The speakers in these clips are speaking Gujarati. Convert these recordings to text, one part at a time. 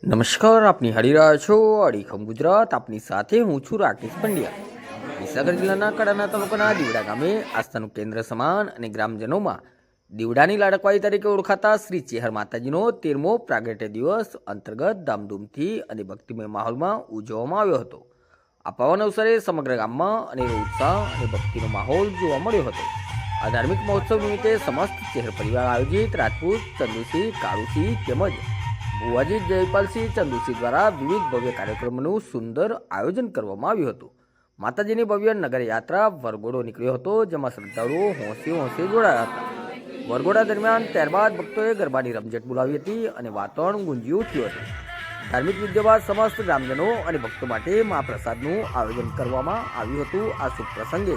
નમસ્કાર, આપ નિહાળી રહ્યા છો અડીખમ ગુજરાત. આપની સાથે હું છું રાકેશ પંડ્યા. મહીસાગર જિલ્લાના કડાના તાલુકાના દીવડા ગામે આસ્થાનું કેન્દ્ર સમાન અને ગ્રામજનોમાં દીવડાની લાડકવાઈ તરીકે ઓળખાતા શ્રી ચેહર માતાજીનો 13મો પ્રાગટ્ય દિવસ અંતર્ગત ધામધૂમથી અને ભક્તિમય માહોલમાં ઉજવવામાં આવ્યો હતો. આ પાવન અવસરે સમગ્ર ગામમાં અનેરો ઉત્સાહ અને ભક્તિનો માહોલ જોવા મળ્યો હતો. આ ધાર્મિક મહોત્સવ નિમિત્તે સમસ્ત ચેહર પરિવાર આયોજિત રાજપૂત ચંદુસિંહ કાળુસિંહ તેમજ ભુવાજી જયપાલસિંહ ચંદુસિંહ દ્વારા વિવિધ ભવ્ય કાર્યક્રમોનું સુંદર આયોજન કરવામાં આવ્યું હતું. માતાજીની ભવ્ય નગર યાત્રા વરઘોડો નીકળ્યો હતો, જેમાં શ્રદ્ધાળુઓ હોંશે હોંશે જોડાયા હતા. વરઘોડા દરમિયાન ત્યારબાદ ભક્તોએ ગરબાની રમઝટ બોલાવી હતી અને વાતાવરણ ગુંજી ઉઠ્યું હતું. ધાર્મિક વિધિ બાદ સમસ્ત ગ્રામજનો અને ભક્તો માટે મહાપ્રસાદનું આયોજન કરવામાં આવ્યું હતું. આ શુભ પ્રસંગે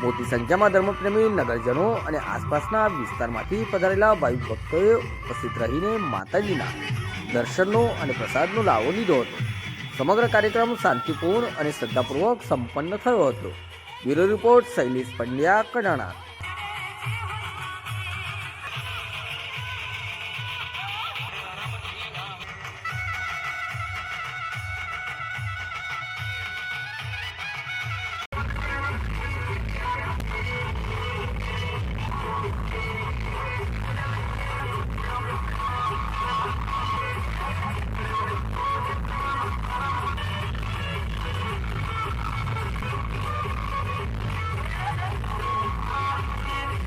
મોટી સંખ્યામાં ધર્મપ્રેમી નગરજનો અને આસપાસના વિસ્તારમાંથી પધારેલા ભાવિક ભક્તોએ ઉપસ્થિત રહીને માતાજીના દર્શનનો અને પ્રસાદનો લાવો લીધો હતો. સમગ્ર કાર્યક્રમ શાંતિપૂર્ણ અને શ્રદ્ધાપૂર્વક સંપન્ન થયો હતો. Bureau report Shailesh Pandya, Kadana.